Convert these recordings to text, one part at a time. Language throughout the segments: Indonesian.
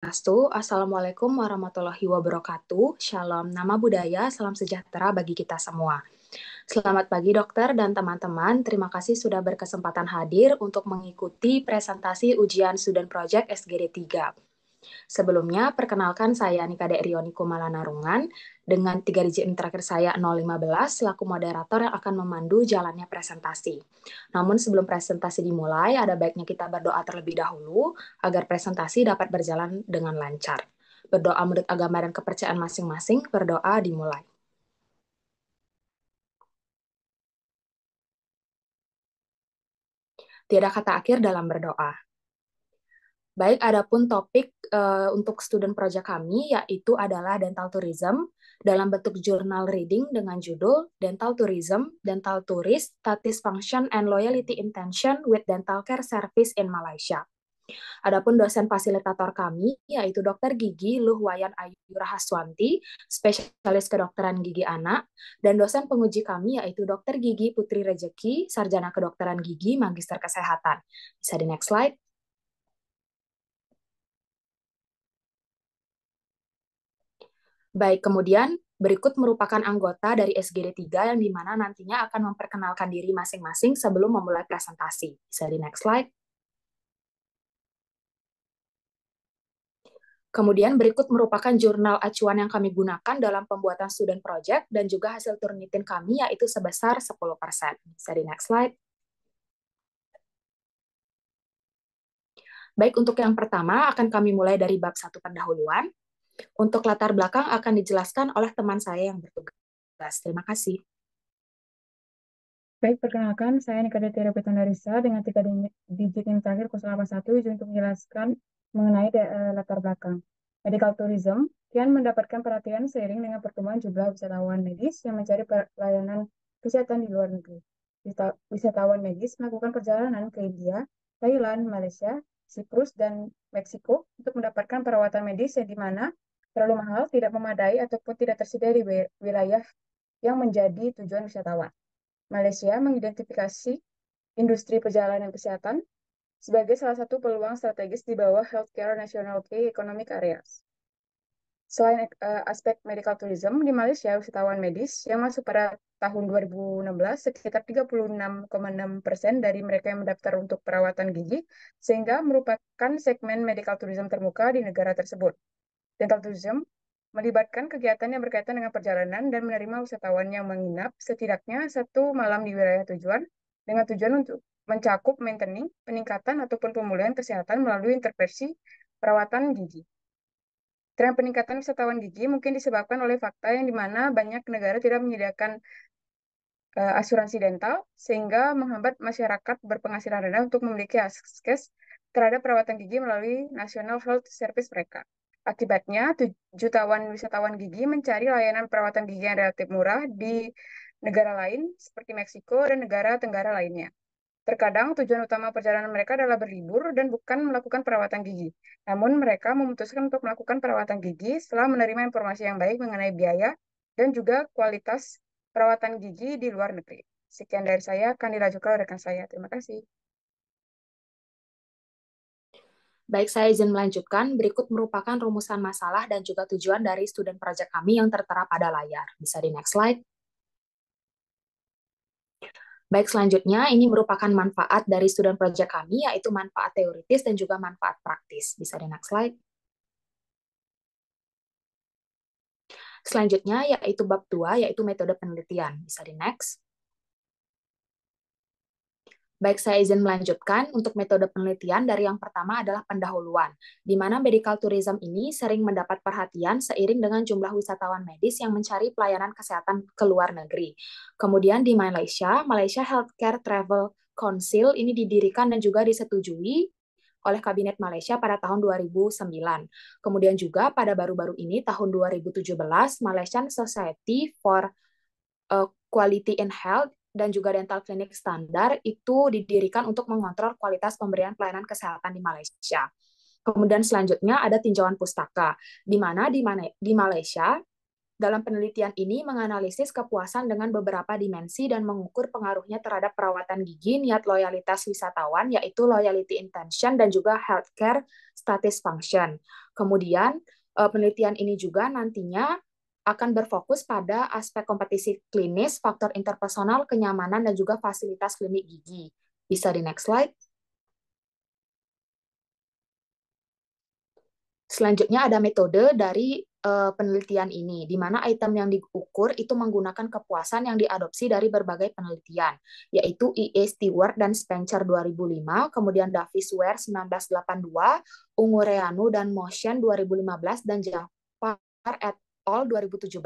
Assalamualaikum warahmatullahi wabarakatuh. Shalom, nama budaya, salam sejahtera bagi kita semua. Selamat pagi dokter dan teman-teman, terima kasih sudah berkesempatan hadir untuk mengikuti presentasi ujian Student Project SGD 3. Sebelumnya, perkenalkan saya Nikade Rioni Kumalanarungan dengan 3 digit terakhir saya 015 selaku moderator yang akan memandu jalannya presentasi. Namun sebelum presentasi dimulai, ada baiknya kita berdoa terlebih dahulu agar presentasi dapat berjalan dengan lancar. Berdoa menurut agama dan kepercayaan masing-masing, berdoa dimulai. Tiada kata akhir dalam berdoa. Baik, adapun topik untuk student project kami yaitu adalah dental tourism dalam bentuk journal reading dengan judul Dental Tourism, Dental Tourist, Status Function and Loyalty Intention with Dental Care Service in Malaysia. Adapun dosen fasilitator kami yaitu Dr. Gigi Luhwayan Ayu Rahaswanti, spesialis kedokteran gigi anak, dan dosen penguji kami yaitu Dr. Gigi Putri Rejeki, sarjana kedokteran gigi, magister kesehatan. Bisa di next slide. Baik, kemudian berikut merupakan anggota dari SGD 3 yang dimana nantinya akan memperkenalkan diri masing-masing sebelum memulai presentasi. Bisa di next slide. Kemudian berikut merupakan jurnal acuan yang kami gunakan dalam pembuatan student project dan juga hasil Turnitin kami yaitu sebesar 10%. Bisa di next slide. Baik, untuk yang pertama akan kami mulai dari bab 1 pendahuluan. Untuk latar belakang akan dijelaskan oleh teman saya yang bertugas. Terima kasih. Baik, perkenalkan, saya Nikade Tiara Petondarisa dengan 3 digit yang terakhir 081 izin untuk menjelaskan mengenai latar belakang. Medical tourism kian mendapatkan perhatian seiring dengan pertumbuhan jumlah wisatawan medis yang mencari pelayanan kesehatan di luar negeri. Wisatawan medis melakukan perjalanan ke India, Thailand, Malaysia, Siprus, dan Meksiko untuk mendapatkan perawatan medis yang dimana terlalu mahal, tidak memadai, ataupun tidak tersedia di wilayah yang menjadi tujuan wisatawan. Malaysia mengidentifikasi industri perjalanan kesehatan sebagai salah satu peluang strategis di bawah Healthcare National Key Economic Areas. Selain aspek medical tourism, di Malaysia wisatawan medis yang masuk pada tahun 2016 sekitar 36,6% dari mereka yang mendaftar untuk perawatan gigi, sehingga merupakan segmen medical tourism terbuka di negara tersebut. Dental tourism melibatkan kegiatan yang berkaitan dengan perjalanan dan menerima wisatawan yang menginap setidaknya 1 malam di wilayah tujuan dengan tujuan untuk mencakup maintaining, peningkatan ataupun pemulihan kesehatan melalui intervensi perawatan gigi. Tren peningkatan wisatawan gigi mungkin disebabkan oleh fakta yang dimana banyak negara tidak menyediakan asuransi dental sehingga menghambat masyarakat berpenghasilan rendah untuk memiliki akses terhadap perawatan gigi melalui National Health Service mereka. Akibatnya, jutawan wisatawan gigi mencari layanan perawatan gigi yang relatif murah di negara lain seperti Meksiko dan negara tenggara lainnya. Terkadang tujuan utama perjalanan mereka adalah berlibur dan bukan melakukan perawatan gigi. Namun mereka memutuskan untuk melakukan perawatan gigi setelah menerima informasi yang baik mengenai biaya dan juga kualitas perawatan gigi di luar negeri. Sekian dari saya, akan dilanjutkan oleh rekan saya. Terima kasih. Baik, saya izin melanjutkan. Berikut merupakan rumusan masalah dan juga tujuan dari student project kami yang tertera pada layar. Bisa di next slide. Baik, selanjutnya ini merupakan manfaat dari student project kami, yaitu manfaat teoritis dan juga manfaat praktis. Bisa di next slide. Selanjutnya yaitu bab 2, yaitu metode penelitian. Bisa di next. Baik, saya izin melanjutkan untuk metode penelitian dari yang pertama adalah pendahuluan, di mana medical tourism ini sering mendapat perhatian seiring dengan jumlah wisatawan medis yang mencari pelayanan kesehatan ke luar negeri. Kemudian di Malaysia, Malaysia Healthcare Travel Council ini didirikan dan juga disetujui oleh Kabinet Malaysia pada tahun 2009. Kemudian juga pada baru-baru ini, tahun 2017, Malaysian Society for Quality in Health dan juga dental clinic standar itu didirikan untuk mengontrol kualitas pemberian pelayanan kesehatan di Malaysia. Kemudian selanjutnya ada tinjauan pustaka, di mana di Malaysia dalam penelitian ini menganalisis kepuasan dengan beberapa dimensi dan mengukur pengaruhnya terhadap perawatan gigi, niat loyalitas wisatawan, yaitu loyalty intention, dan juga healthcare statis function. Kemudian penelitian ini juga nantinya akan berfokus pada aspek kompetisi klinis, faktor interpersonal, kenyamanan, dan juga fasilitas klinik gigi. Bisa di next slide. Selanjutnya ada metode dari penelitian ini, di mana item yang diukur itu menggunakan kepuasan yang diadopsi dari berbagai penelitian, yaitu E.A. Stewart dan Spencer 2005, kemudian Davis Ware 1982, Ungureanu dan Motion 2015, dan Jafar et al. 2017.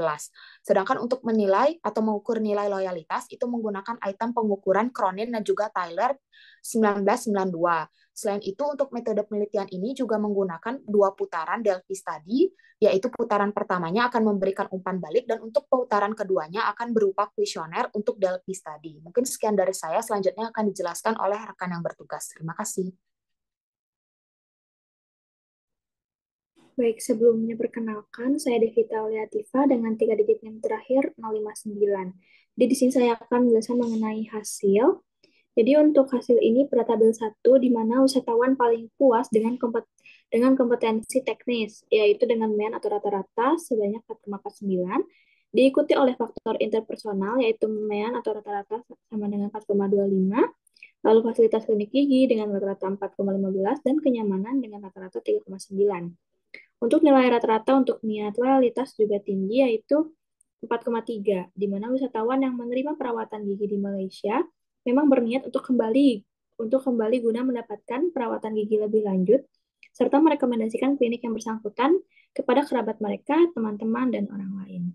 Sedangkan untuk menilai atau mengukur nilai loyalitas itu menggunakan item pengukuran Cronin dan juga Tyler 1992. Selain itu, untuk metode penelitian ini juga menggunakan 2 putaran Delphi Study, yaitu putaran pertamanya akan memberikan umpan balik, dan untuk putaran keduanya akan berupa kuesioner untuk Delphi Study. Mungkin sekian dari saya, selanjutnya akan dijelaskan oleh rekan yang bertugas. Terima kasih. Baik, sebelumnya perkenalkan, saya Devita Oliativa dengan 3 digit NIM terakhir 059. Jadi di sini saya akan menjelaskan mengenai hasil. Jadi untuk hasil ini pada tabel 1, di mana wisatawan paling puas dengan kompetensi teknis, yaitu dengan MEN atau rata-rata sebanyak 4,49, diikuti oleh faktor interpersonal, yaitu MEN atau rata-rata sama dengan 4,25, lalu fasilitas klinik gigi dengan rata-rata 4,15, dan kenyamanan dengan rata-rata 3,9. Untuk nilai rata-rata untuk niat loyalitas juga tinggi, yaitu 4,3, di mana wisatawan yang menerima perawatan gigi di Malaysia memang berniat untuk kembali guna mendapatkan perawatan gigi lebih lanjut, serta merekomendasikan klinik yang bersangkutan kepada kerabat mereka, teman-teman, dan orang lain.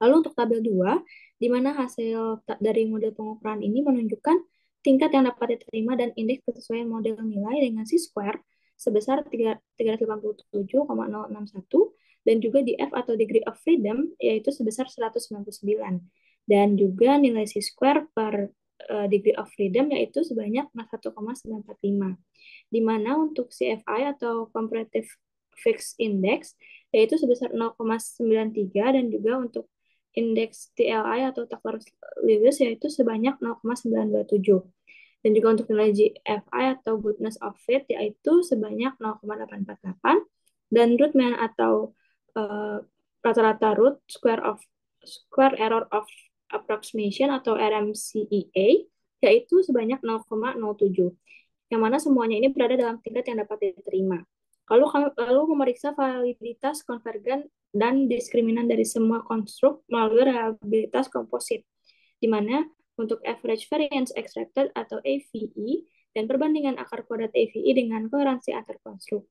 Lalu untuk tabel 2, di mana hasil dari model pengukuran ini menunjukkan tingkat yang dapat diterima dan indeks kesesuaian model nilai dengan C-square sebesar 387,061, dan juga di F atau degree of freedom yaitu sebesar 199, dan juga nilai C-square per degree of freedom yaitu sebanyak 1,945, di mana untuk CFI atau comparative fixed index yaitu sebesar 0,93, dan juga untuk indeks TLI atau Tucker-Lewis yaitu sebanyak 0,927. Dan juga untuk nilai GFI atau goodness of fit yaitu sebanyak 0,848, dan root mean atau rata-rata root square error of approximation atau RMCEA yaitu sebanyak 0,07, yang mana semuanya ini berada dalam tingkat yang dapat diterima. Lalu memeriksa validitas konvergen dan diskriminan dari semua konstruk melalui reliabilitas komposit, di mana untuk average variance extracted atau AVE dan perbandingan akar kuadrat AVE dengan koherensi antar konstruk,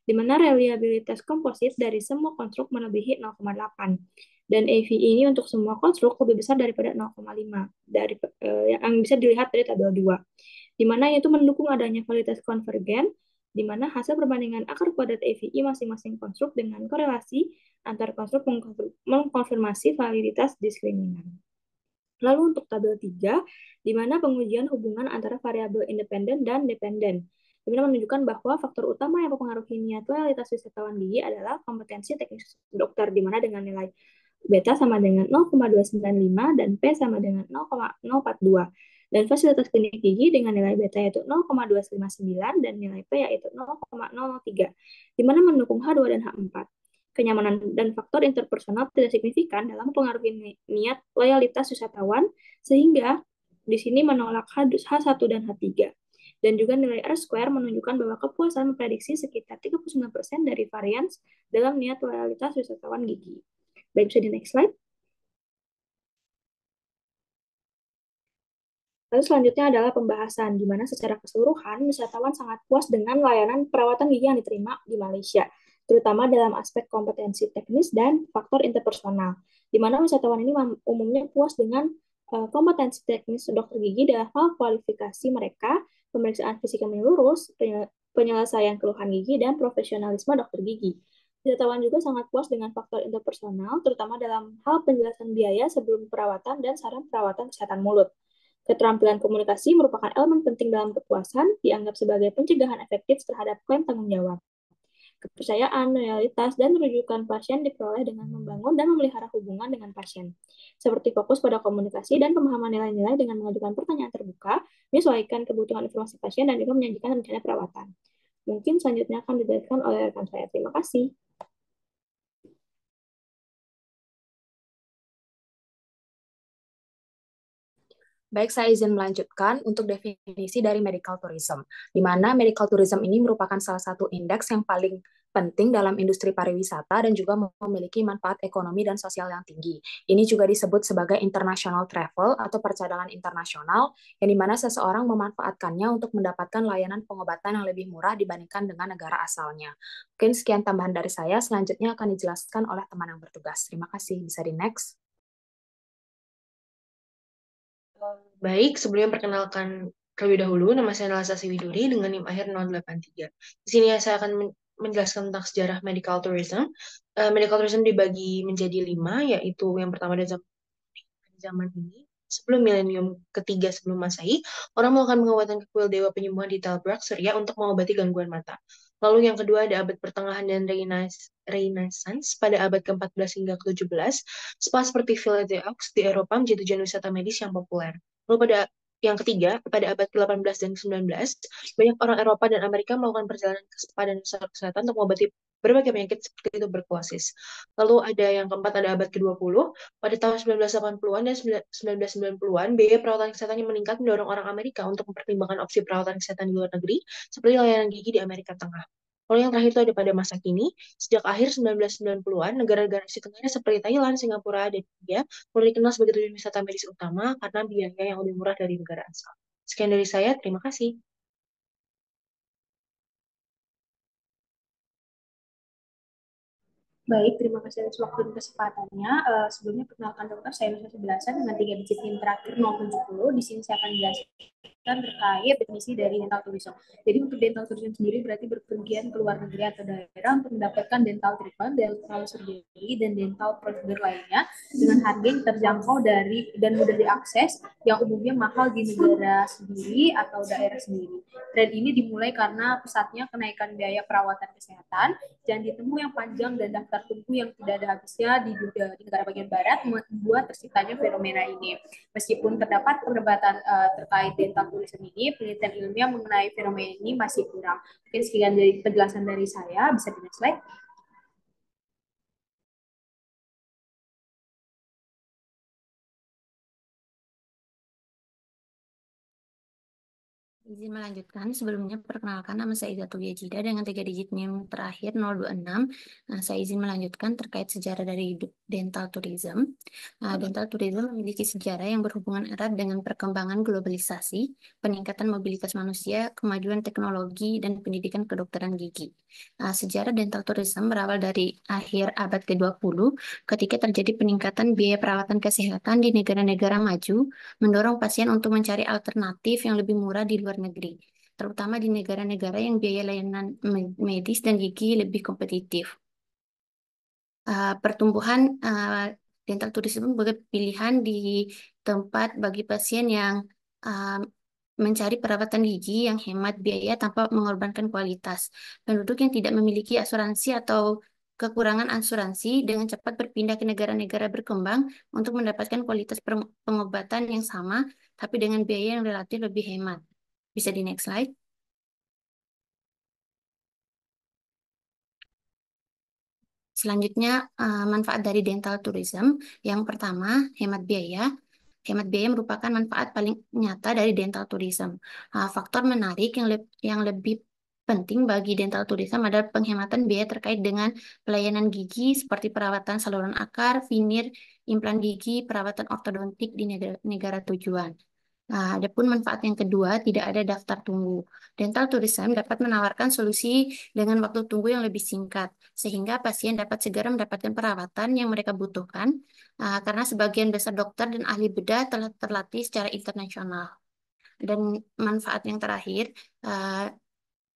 di mana reliabilitas komposit dari semua konstruk melebihi 0,8, dan AVE ini untuk semua konstruk lebih besar daripada 0,5 dari yang bisa dilihat dari tabel 2, di mana itu mendukung adanya validitas konvergen, di mana hasil perbandingan akar kuadrat AVE masing-masing konstruk dengan korelasi antar konstruk mengkonfirmasi validitas diskriminan. Lalu untuk tabel 3, di mana pengujian hubungan antara variabel independen dan dependen, di mana menunjukkan bahwa faktor utama yang mempengaruhi niat loyalitas wisatawan gigi adalah kompetensi teknis dokter, di mana dengan nilai beta sama dengan 0,295 dan P sama dengan 0,042, dan fasilitas klinik gigi dengan nilai beta yaitu 0,259 dan nilai P yaitu 0,003, di mana mendukung H2 dan H4. Kenyamanan dan faktor interpersonal tidak signifikan dalam mempengaruhi niat loyalitas wisatawan, sehingga di sini menolak H1 dan H3. Dan juga nilai R-square menunjukkan bahwa kepuasan memprediksi sekitar 39% dari varians dalam niat loyalitas wisatawan gigi. Baik, bisa di next slide. Lalu selanjutnya adalah pembahasan, di mana secara keseluruhan wisatawan sangat puas dengan layanan perawatan gigi yang diterima di Malaysia, terutama dalam aspek kompetensi teknis dan faktor interpersonal, di mana wisatawan ini umumnya puas dengan kompetensi teknis dokter gigi dalam hal kualifikasi mereka, pemeriksaan fisik yang menyeluruh, penyelesaian keluhan gigi, dan profesionalisme dokter gigi. Wisatawan juga sangat puas dengan faktor interpersonal, terutama dalam hal penjelasan biaya sebelum perawatan dan saran perawatan kesehatan mulut. Keterampilan komunikasi merupakan elemen penting dalam kepuasan, dianggap sebagai pencegahan efektif terhadap klaim tanggung jawab. Kepercayaan, loyalitas, dan rujukan pasien diperoleh dengan membangun dan memelihara hubungan dengan pasien, seperti fokus pada komunikasi dan pemahaman nilai-nilai dengan mengajukan pertanyaan terbuka, menyesuaikan kebutuhan informasi pasien, dan juga menyajikan rencana perawatan. Mungkin selanjutnya akan dijelaskan oleh rekan saya. Terima kasih. Baik, saya izin melanjutkan untuk definisi dari medical tourism, di mana medical tourism ini merupakan salah satu indeks yang paling penting dalam industri pariwisata dan juga memiliki manfaat ekonomi dan sosial yang tinggi. Ini juga disebut sebagai international travel atau perjalanan internasional, yang dimana seseorang memanfaatkannya untuk mendapatkan layanan pengobatan yang lebih murah dibandingkan dengan negara asalnya. Mungkin sekian tambahan dari saya, selanjutnya akan dijelaskan oleh teman yang bertugas. Terima kasih, bisa di next. Baik, sebelum perkenalkan terlebih dahulu, nama saya Nalasa Siwiduri dengan NIM akhir 083. Di sini saya akan menjelaskan tentang sejarah medical tourism. Medical tourism dibagi menjadi 5, yaitu yang pertama adalah zaman ini. Sebelum milenium ketiga sebelum Masehi, orang melakukan pengobatan ke kuil dewa penyembuhan di Talbrak, Surya untuk mengobati gangguan mata. Lalu yang kedua ada abad pertengahan dan Renaissance pada abad ke-14 hingga ke-17, spa seperti Villa de Aux di Eropa menjadi tujuan wisata medis yang populer. Lalu pada yang ketiga, pada abad ke-18 dan ke-19, banyak orang Eropa dan Amerika melakukan perjalanan ke spa dan wisata kesehatan untuk mengobati berbagai penyakit seperti tuberkulosis. Lalu ada yang keempat, ada abad ke-20, pada tahun 1980-an dan 1990-an, biaya perawatan kesehatan yang meningkat mendorong orang Amerika untuk mempertimbangkan opsi perawatan kesehatan di luar negeri, seperti layanan gigi di Amerika Tengah. Lalu yang terakhir itu ada pada masa kini, sejak akhir 1990-an, negara-negara Asia Tenggara seperti Thailand, Singapura, dan India mulai dikenal sebagai tujuan wisata medis utama karena biaya yang lebih murah dari negara asal. Sekian dari saya, terima kasih. Baik, terima kasih atas waktu dan kesempatannya. Sebelumnya perkenalkan dokter, saya Nusa Sebelasan dengan 3 digit NIM terakhir 070. Di sini saya akan menjelaskan terkait definisi dari dental tourism. Jadi untuk dental tourism sendiri berarti berpergian ke luar negeri atau daerah untuk mendapatkan dental treatment, dental surgery, dan dental prosedur lainnya dengan harga yang terjangkau dari dan mudah diakses yang umumnya mahal di negara sendiri atau daerah sendiri. Tren ini dimulai karena pesatnya kenaikan biaya perawatan kesehatan, janji temu yang panjang dan daftar tunggu yang tidak ada habisnya di negara bagian barat membuat terciptanya fenomena ini. Meskipun terdapat perdebatan terkait dental tourism ini, penelitian ilmiah mengenai fenomena ini masih kurang. Mungkin sekian dari penjelasan dari saya, bisa di next slide. Izin melanjutkan, sebelumnya perkenalkan nama saya Iza Tugiyajida dengan 3 digit NIM terakhir 026. Saya izin melanjutkan terkait sejarah dari dental tourism. Dental tourism memiliki sejarah yang berhubungan erat dengan perkembangan globalisasi, peningkatan mobilitas manusia, kemajuan teknologi, dan pendidikan kedokteran gigi. Sejarah dental tourism berawal dari akhir abad ke-20 ketika terjadi peningkatan biaya perawatan kesehatan di negara-negara maju, mendorong pasien untuk mencari alternatif yang lebih murah di luar negeri, terutama di negara-negara yang biaya layanan medis dan gigi lebih kompetitif. Pertumbuhan dental tourism sebagai pilihan di tempat bagi pasien yang mencari perawatan gigi yang hemat biaya tanpa mengorbankan kualitas. Penduduk yang tidak memiliki asuransi atau kekurangan asuransi dengan cepat berpindah ke negara-negara berkembang untuk mendapatkan kualitas pengobatan yang sama, tapi dengan biaya yang relatif lebih hemat. Bisa di next slide. Selanjutnya, manfaat dari dental tourism. Yang pertama, hemat biaya. Hemat biaya merupakan manfaat paling nyata dari dental tourism. Faktor menarik yang lebih penting bagi dental tourism adalah penghematan biaya terkait dengan pelayanan gigi seperti perawatan saluran akar, veneer, implan gigi, perawatan ortodontik di negara tujuan. Adapun manfaat yang kedua, tidak ada daftar tunggu. Dental tourism dapat menawarkan solusi dengan waktu tunggu yang lebih singkat, sehingga pasien dapat segera mendapatkan perawatan yang mereka butuhkan, karena sebagian besar dokter dan ahli bedah telah terlatih secara internasional. Dan manfaat yang terakhir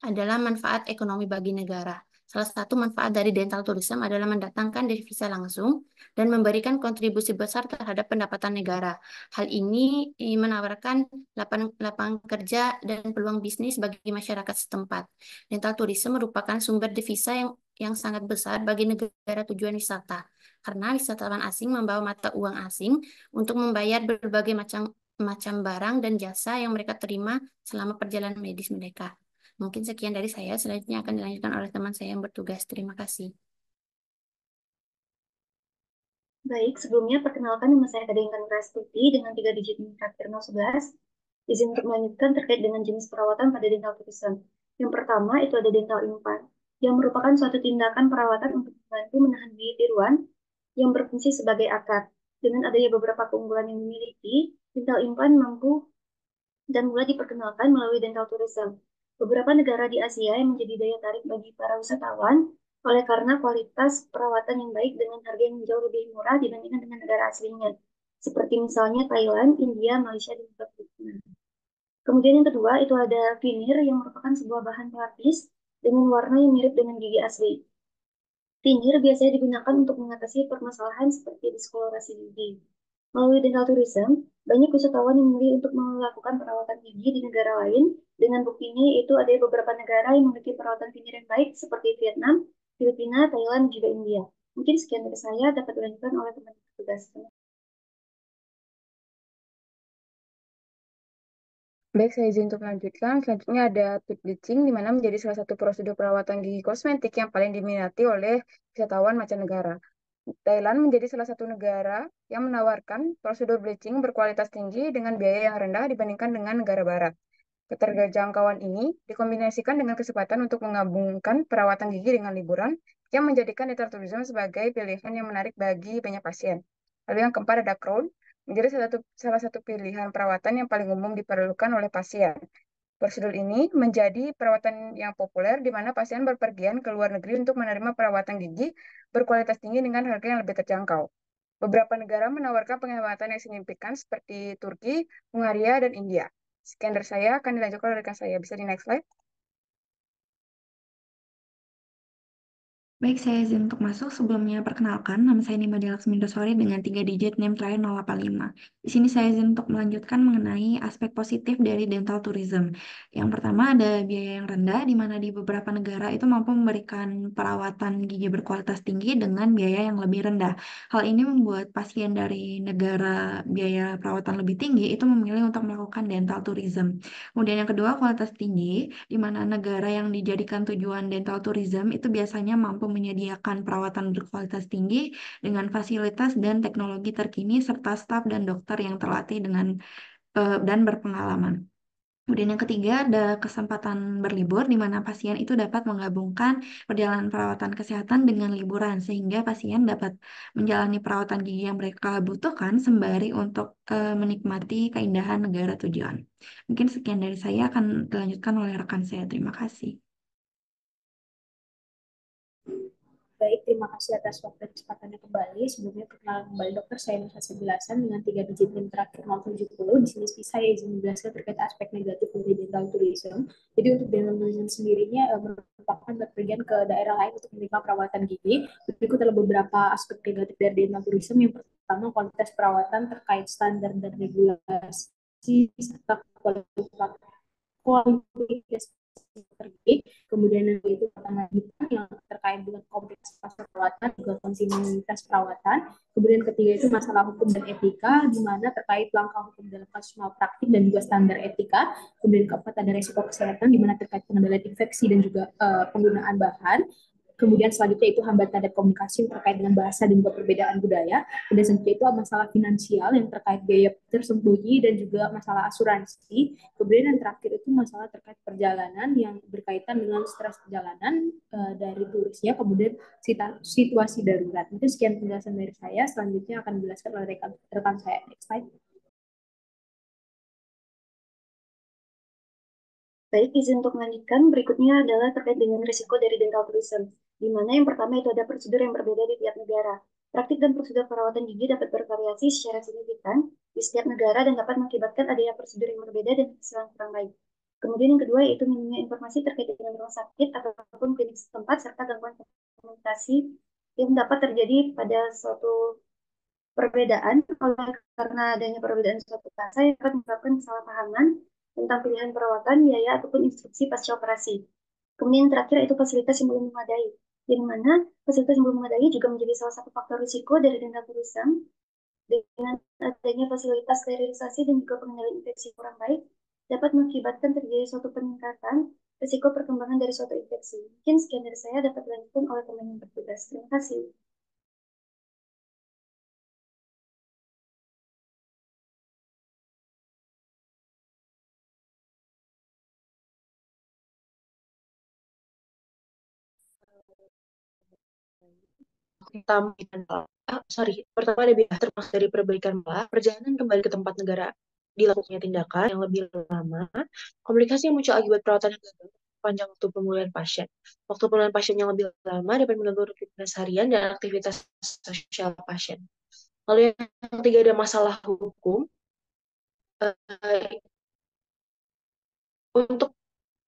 adalah manfaat ekonomi bagi negara. Salah satu manfaat dari dental tourism adalah mendatangkan devisa langsung dan memberikan kontribusi besar terhadap pendapatan negara. Hal ini menawarkan lapangan kerja dan peluang bisnis bagi masyarakat setempat. Dental tourism merupakan sumber devisa yang sangat besar bagi negara tujuan wisata, karena wisatawan asing membawa mata uang asing untuk membayar berbagai macam barang dan jasa yang mereka terima selama perjalanan medis mereka. Mungkin sekian dari saya, selanjutnya akan dilanjutkan oleh teman saya yang bertugas. Terima kasih. Baik, sebelumnya perkenalkan nama saya Kadengkan Prastuti dengan 3 digit NIM terakhir 011. Izin untuk melanjutkan terkait dengan jenis perawatan pada dental tourism. Yang pertama itu ada dental implant, yang merupakan suatu tindakan perawatan untuk membantu menahan gigi tiruan yang berfungsi sebagai akar. Dengan adanya beberapa keunggulan yang dimiliki, dental implant mampu dan mulai diperkenalkan melalui dental tourism. Beberapa negara di Asia yang menjadi daya tarik bagi para wisatawan oleh karena kualitas perawatan yang baik dengan harga yang jauh lebih murah dibandingkan dengan negara aslinya, seperti misalnya Thailand, India, Malaysia, dan juga Filipina. Kemudian yang kedua itu ada veneer yang merupakan sebuah bahan pelapis dengan warna yang mirip dengan gigi asli. Veneer biasanya digunakan untuk mengatasi permasalahan seperti diskolorasi gigi. Melalui dental tourism, banyak wisatawan yang memilih untuk melakukan perawatan gigi di negara lain. Dengan buktinya yaitu ada beberapa negara yang memiliki perawatan veneer yang baik seperti Vietnam, Filipina, Thailand, juga India. Mungkin sekian dari saya dapat dilanjutkan oleh teman petugas. Baik, saya izin untuk melanjutkan. Selanjutnya ada tooth bleaching, di mana menjadi salah satu prosedur perawatan gigi kosmetik yang paling diminati oleh wisatawan mancanegara. Thailand menjadi salah satu negara yang menawarkan prosedur bleaching berkualitas tinggi dengan biaya yang rendah dibandingkan dengan negara barat. Keterjangkauan ini dikombinasikan dengan kesempatan untuk menggabungkan perawatan gigi dengan liburan yang menjadikan dental tourism sebagai pilihan yang menarik bagi banyak pasien. Lalu yang keempat ada crown, menjadi salah satu pilihan perawatan yang paling umum diperlukan oleh pasien. Prosedur ini menjadi perawatan yang populer di mana pasien berpergian ke luar negeri untuk menerima perawatan gigi berkualitas tinggi dengan harga yang lebih terjangkau. Beberapa negara menawarkan penghematan yang signifikan seperti Turki, Hungaria, dan India. Sekian dari saya, akan dilanjutkan oleh rekan saya. Bisa di next slide? Baik, saya izin untuk masuk. Sebelumnya perkenalkan, nama saya Nima Laksmindaswari dengan 3 digit NIM terakhir 085. Di sini saya izin untuk melanjutkan mengenai aspek positif dari dental tourism. Yang pertama ada biaya yang rendah, di mana di beberapa negara itu mampu memberikan perawatan gigi berkualitas tinggi dengan biaya yang lebih rendah. Hal ini membuat pasien dari negara biaya perawatan lebih tinggi itu memilih untuk melakukan dental tourism. Kemudian yang kedua, kualitas tinggi, di mana negara yang dijadikan tujuan dental tourism itu biasanya mampu menyediakan perawatan berkualitas tinggi dengan fasilitas dan teknologi terkini serta staf dan dokter yang terlatih dan berpengalaman. Kemudian yang ketiga ada kesempatan berlibur di mana pasien itu dapat menggabungkan perjalanan perawatan kesehatan dengan liburan sehingga pasien dapat menjalani perawatan gigi yang mereka butuhkan sembari untuk menikmati keindahan negara tujuan. Mungkin sekian dari saya, akan dilanjutkan oleh rekan saya. Terima kasih. Baik, terima kasih atas waktu dan kesempatannya kembali. Sebelumnya perkenalan kembali dokter, saya Nusa Sebelasan dengan 3 digit NIM terakhir 070. Di sini saya izin menjelaskan terkait aspek negatif dari dental tourism. Jadi untuk dental tourism sendirinya merupakan berpergian ke daerah lain untuk menerima perawatan gigi. Berikut adalah beberapa aspek negatif dari dental tourism. Yang pertama, kualitas perawatan terkait standar dan regulasi serta kualitas terbaik, kemudian itu lanjutan yang terkait dengan kompleksitas perawatan juga kontinuitas perawatan, kemudian ketiga itu masalah hukum dan etika di mana terkait langkah hukum dalam kasus malpraktik dan juga standar etika, kemudian keempat ada resiko kesehatan di mana terkait pengendalian infeksi dan juga penggunaan bahan. Kemudian selanjutnya itu hambatan dan komunikasi terkait dengan bahasa dan juga perbedaan budaya. Kemudian selanjutnya itu masalah finansial yang terkait biaya tersembunyi dan juga masalah asuransi. Kemudian yang terakhir itu masalah terkait perjalanan yang berkaitan dengan stres perjalanan dari turisnya, kemudian situasi darurat. Itu sekian penjelasan dari saya. Selanjutnya akan dijelaskan oleh rekan saya. Next slide. Baik, izin untuk melanjutkan. Berikutnya adalah terkait dengan risiko dari dental tourism, di mana yang pertama itu ada prosedur yang berbeda di tiap negara. Praktik dan prosedur perawatan gigi dapat bervariasi secara signifikan di setiap negara dan dapat mengakibatkan adanya prosedur yang berbeda dan hasil yang kurang baik. Kemudian yang kedua yaitu minimnya informasi terkait dengan rumah sakit ataupun klinik setempat serta gangguan komunikasi yang dapat terjadi pada suatu perbedaan karena adanya perbedaan suatu bahasa yang dapat menyebabkan kesalahpahaman tentang pilihan perawatan, biaya, ataupun instruksi pasca operasi. Kemudian yang terakhir itu fasilitas yang belum memadai, yang mana fasilitas yang belum memadai juga menjadi salah satu faktor risiko dari dental tourism. Dengan adanya fasilitas sterilisasi dan juga pengendalian infeksi kurang baik, dapat mengakibatkan terjadi suatu peningkatan risiko perkembangan dari suatu infeksi. Mungkin sekian dari saya, dapat dilanjutkan oleh teman yang bertugas. Terima kasih. Pertama ada biaya termasuk dari perbaikan pola, perjalanan kembali ke tempat negara dilakukannya tindakan yang lebih lama, komplikasi yang muncul akibat perawatan yang gagal, panjang waktu pemulihan pasien. Waktu pemulihan pasien yang lebih lama dapat mengganggu rutinitas harian dan aktivitas sosial pasien. Lalu yang ketiga ada masalah hukum. Untuk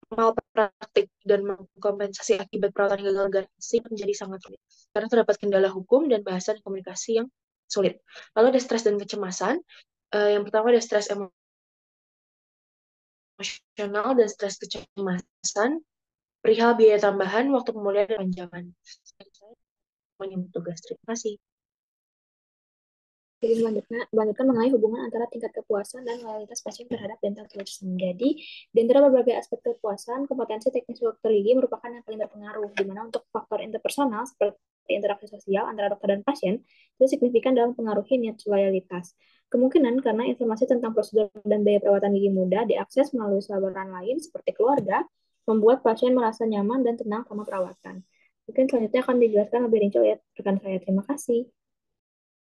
malpraktik dan mengkompensasi akibat perawatan gagal garasi menjadi sangat sulit karena terdapat kendala hukum dan bahasa dan komunikasi yang sulit. Lalu ada stres dan kecemasan. Yang pertama ada stres emosional dan stres kecemasan, perihal biaya tambahan, waktu pemulihan dan panjangan. Menyambut tugas. Terima kasih. Jadi melanjutkan mengenai hubungan antara tingkat kepuasan dan loyalitas pasien terhadap dental tourism. Jadi, di antara berbagai aspek kepuasan, kompetensi teknis dokter gigi merupakan yang paling berpengaruh, di mana untuk faktor interpersonal seperti interaksi sosial antara dokter dan pasien itu signifikan dalam mempengaruhi niat loyalitas. Kemungkinan karena informasi tentang prosedur dan biaya perawatan gigi mudah diakses melalui saluran lain seperti keluarga, membuat pasien merasa nyaman dan tenang sama perawatan. Mungkin selanjutnya akan dijelaskan lebih rinci oleh rekan saya. Terima kasih.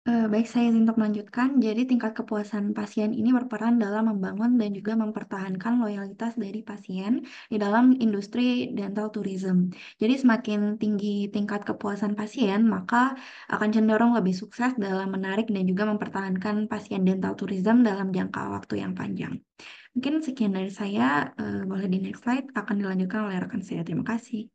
Baik, saya izin untuk melanjutkan. Jadi, tingkat kepuasan pasien ini berperan dalam membangun dan juga mempertahankan loyalitas dari pasien di dalam industri dental tourism. Jadi, semakin tinggi tingkat kepuasan pasien, maka akan cenderung lebih sukses dalam menarik dan juga mempertahankan pasien dental tourism dalam jangka waktu yang panjang. Mungkin sekian dari saya. Boleh di next slide, akan dilanjutkan oleh rekan saya. Terima kasih.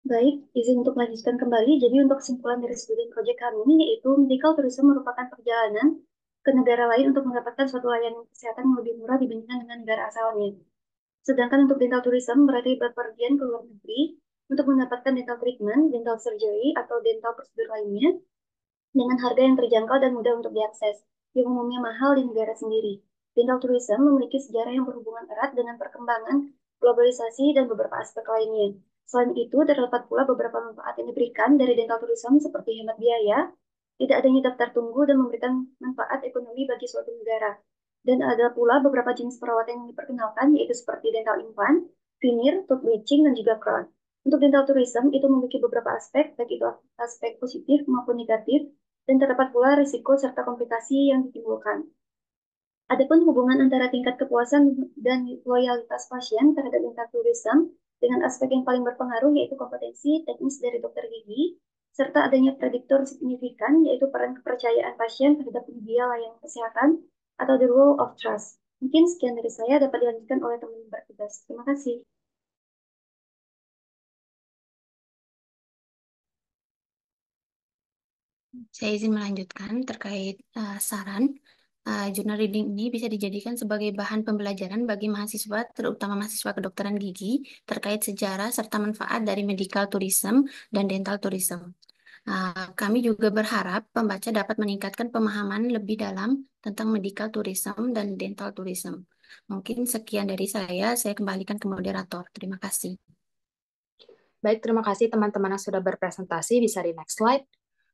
Baik, izin untuk melanjutkan kembali. Jadi untuk kesimpulan dari studi proyek kami, yaitu medical tourism merupakan perjalanan ke negara lain untuk mendapatkan suatu layanan kesehatan yang lebih murah dibandingkan dengan negara asalnya. Sedangkan untuk dental tourism berarti bepergian ke luar negeri untuk mendapatkan dental treatment, dental surgery, atau dental prosedur lainnya dengan harga yang terjangkau dan mudah untuk diakses, yang umumnya mahal di negara sendiri. Dental tourism memiliki sejarah yang berhubungan erat dengan perkembangan, globalisasi, dan beberapa aspek lainnya. Selain itu, terdapat pula beberapa manfaat yang diberikan dari dental tourism seperti hemat biaya, tidak adanya daftar tunggu, dan memberikan manfaat ekonomi bagi suatu negara. Dan ada pula beberapa jenis perawatan yang diperkenalkan, yaitu seperti dental implant, veneer, tooth bleaching, dan juga crown. Untuk dental tourism, itu memiliki beberapa aspek, baik itu aspek positif maupun negatif, dan terdapat pula risiko serta komplikasi yang ditimbulkan. Adapun hubungan antara tingkat kepuasan dan loyalitas pasien terhadap dental tourism dengan aspek yang paling berpengaruh yaitu kompetensi teknis dari dokter gigi, serta adanya prediktor signifikan yaitu peran kepercayaan pasien terhadap penyedia layanan kesehatan atau the role of trust. Mungkin sekian dari saya, dapat dilanjutkan oleh teman bertugas. Terima kasih. Saya izin melanjutkan terkait saran. Jurnal reading ini bisa dijadikan sebagai bahan pembelajaran bagi mahasiswa, terutama mahasiswa kedokteran gigi, terkait sejarah serta manfaat dari medical tourism dan dental tourism. Kami juga berharap pembaca dapat meningkatkan pemahaman lebih dalam tentang medical tourism dan dental tourism. Mungkin sekian dari saya kembalikan ke moderator. Terima kasih. Baik, terima kasih teman-teman yang sudah berpresentasi. Bisa di next slide.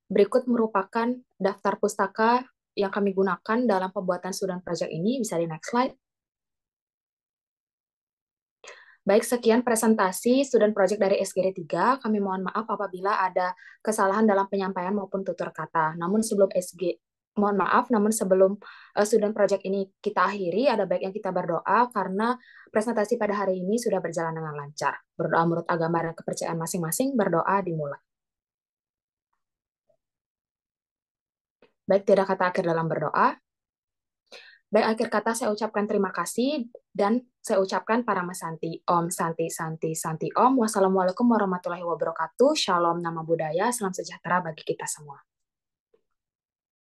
Berikut merupakan daftar pustaka yang kami gunakan dalam pembuatan student project ini. Bisa di next slide. Baik, sekian presentasi student project dari SGD 3. Kami mohon maaf apabila ada kesalahan dalam penyampaian maupun tutur kata. Namun sebelum student project ini kita akhiri, ada baiknya kita berdoa karena presentasi pada hari ini sudah berjalan dengan lancar. Berdoa menurut agama dan kepercayaan masing-masing, berdoa dimulai. Baik, tidak kata akhir dalam berdoa. Baik, akhir kata saya ucapkan terima kasih dan saya ucapkan Parama Santi. Om Santi Santi Santi Om. Wassalamualaikum warahmatullahi wabarakatuh. Shalom nama budaya, salam sejahtera bagi kita semua.